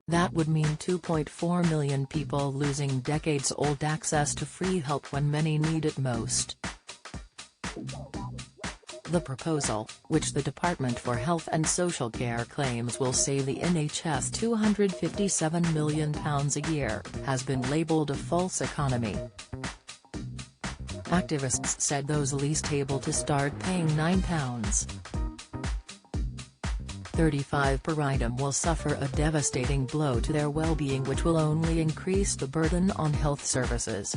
That would mean 2.4 million people losing decades-old access to free help when many need it most. The proposal, which the Department for Health and Social Care claims will save the NHS £257 million a year, has been labelled a false economy. Activists said those least able to start paying £9.35 per item will suffer a devastating blow to their well-being, which will only increase the burden on health services.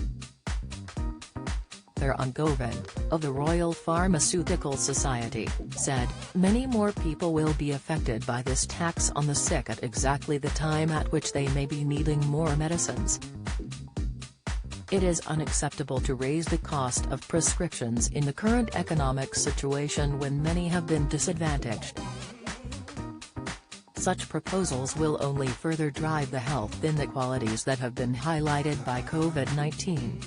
Theron Govend, of the Royal Pharmaceutical Society, said, "Many more people will be affected by this tax on the sick at exactly the time at which they may be needing more medicines. It is unacceptable to raise the cost of prescriptions in the current economic situation when many have been disadvantaged. Such proposals will only further drive the health inequalities that have been highlighted by COVID-19.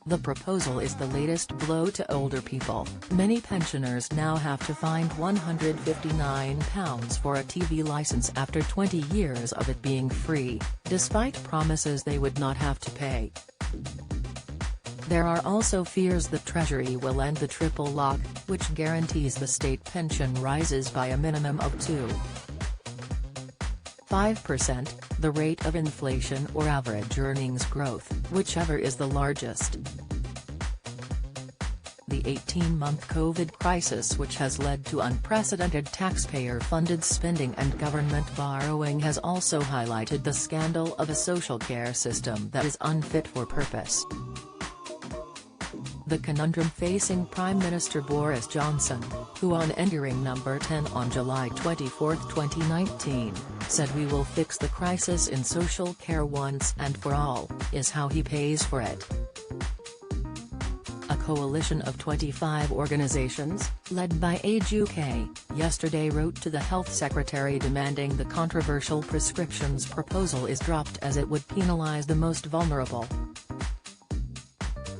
The proposal is the latest blow to older people. Many pensioners now have to find £159 for a TV license after 20 years of it being free, despite promises they would not have to pay." There are also fears the Treasury will end the triple lock, which guarantees the state pension rises by a minimum of 2.5%, the rate of inflation or average earnings growth, whichever is the largest. The 18-month COVID crisis, which has led to unprecedented taxpayer-funded spending and government borrowing, has also highlighted the scandal of a social care system that is unfit for purpose. The conundrum facing Prime Minister Boris Johnson, who on entering number 10 on July 24, 2019, said "We will fix the crisis in social care once and for all," is how he pays for it. A coalition of 25 organisations, led by Age UK, yesterday wrote to the Health Secretary demanding the controversial prescriptions proposal is dropped as it would penalise the most vulnerable.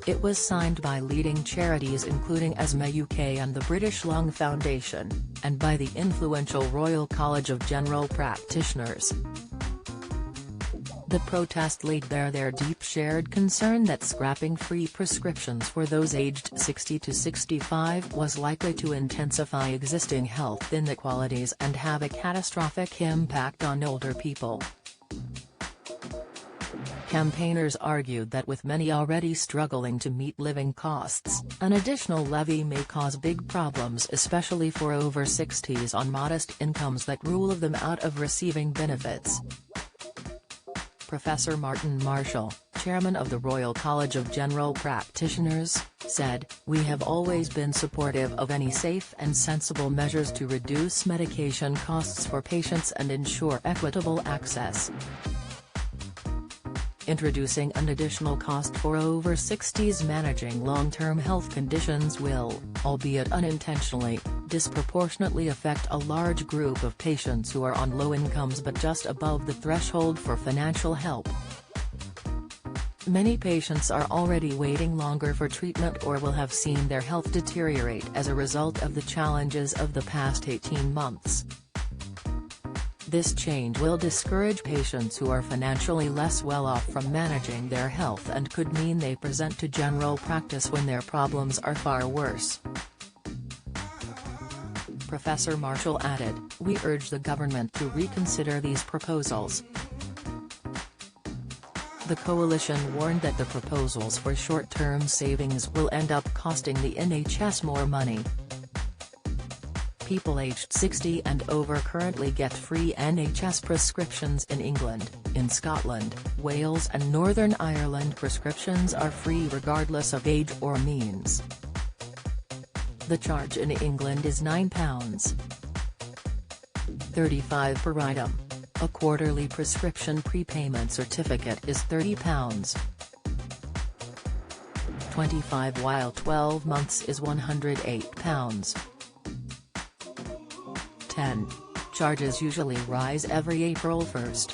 It was signed by leading charities including Asthma UK and the British Lung Foundation, and by the influential Royal College of General Practitioners. The protest laid bare their deep shared concern that scrapping free prescriptions for those aged 60 to 65 was likely to intensify existing health inequalities and have a catastrophic impact on older people. Campaigners argued that with many already struggling to meet living costs, an additional levy may cause big problems, especially for over-60s on modest incomes that rule them out of receiving benefits. Professor Martin Marshall, chairman of the Royal College of General Practitioners, said, "We have always been supportive of any safe and sensible measures to reduce medication costs for patients and ensure equitable access. Introducing an additional cost for over-60s managing long-term health conditions will, albeit unintentionally, disproportionately affect a large group of patients who are on low incomes but just above the threshold for financial help. Many patients are already waiting longer for treatment or will have seen their health deteriorate as a result of the challenges of the past 18 months. This change will discourage patients who are financially less well off from managing their health and could mean they present to general practice when their problems are far worse." Professor Marshall added, "We urge the government to reconsider these proposals." The coalition warned that the proposals for short-term savings will end up costing the NHS more money. People aged 60 and over currently get free NHS prescriptions in England. In Scotland, Wales and Northern Ireland prescriptions are free regardless of age or means. The charge in England is £9.35 per item. A quarterly prescription prepayment certificate is £30. 25 while 12 months is £108. 10. Charges usually rise every April 1.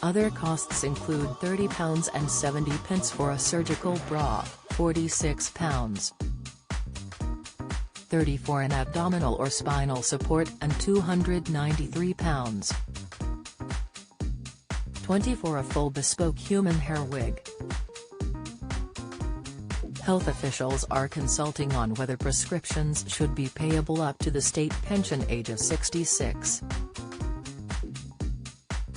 Other costs include £30.70 for a surgical bra, £46. 30 for an abdominal or spinal support and £293. 20 for a full bespoke human hair wig. Health officials are consulting on whether prescriptions should be payable up to the state pension age of 66.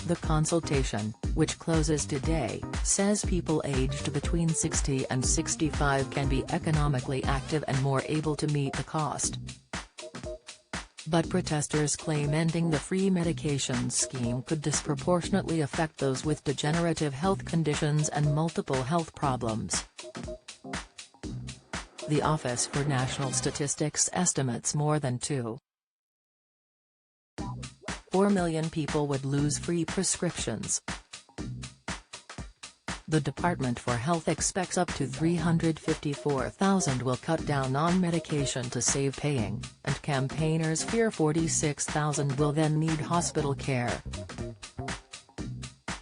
The consultation, which closes today, says people aged between 60 and 65 can be economically active and more able to meet the cost. But protesters claim ending the free medication scheme could disproportionately affect those with degenerative health conditions and multiple health problems. The Office for National Statistics estimates more than 2.4 million people would lose free prescriptions. The Department for Health expects up to 354,000 will cut down on medication to save paying, and campaigners fear 46,000 will then need hospital care.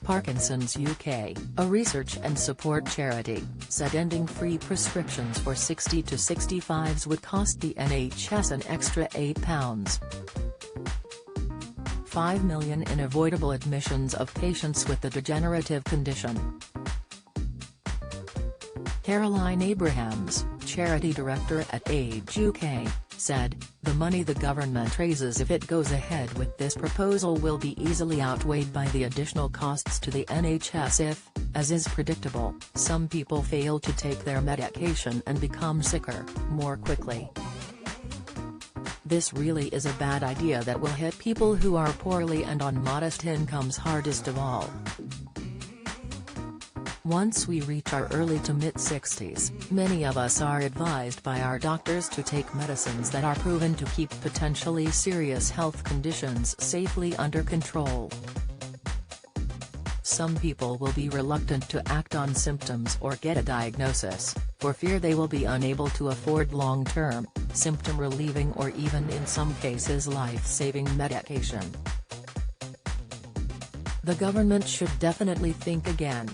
Parkinson's UK, a research and support charity, said ending free prescriptions for 60 to 65s would cost the NHS an extra £5 million in avoidable admissions of patients with the degenerative condition. Caroline Abrahams, charity director at Age UK, said, "The money the government raises if it goes ahead with this proposal will be easily outweighed by the additional costs to the NHS if, as is predictable, some people fail to take their medication and become sicker, more quickly. This really is a bad idea that will hit people who are poorly and on modest incomes hardest of all. Once we reach our early to mid-60s, many of us are advised by our doctors to take medicines that are proven to keep potentially serious health conditions safely under control. Some people will be reluctant to act on symptoms or get a diagnosis, for fear they will be unable to afford long-term, symptom-relieving or even in some cases life-saving medication. The government should definitely think again."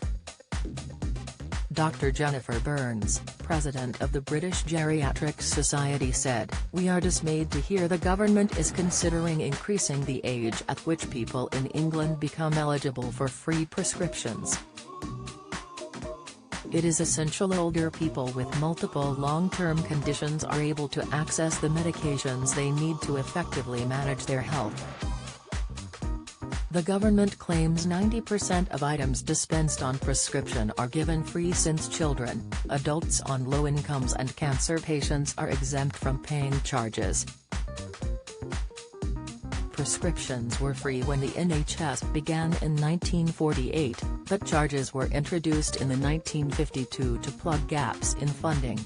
Dr. Jennifer Burns, president of the British Geriatrics Society said, "We are dismayed to hear the government is considering increasing the age at which people in England become eligible for free prescriptions. It is essential older people with multiple long-term conditions are able to access the medications they need to effectively manage their health." The government claims 90% of items dispensed on prescription are given free since children, adults on low incomes and cancer patients are exempt from paying charges. Prescriptions were free when the NHS began in 1948, but charges were introduced in the 1952 to plug gaps in funding.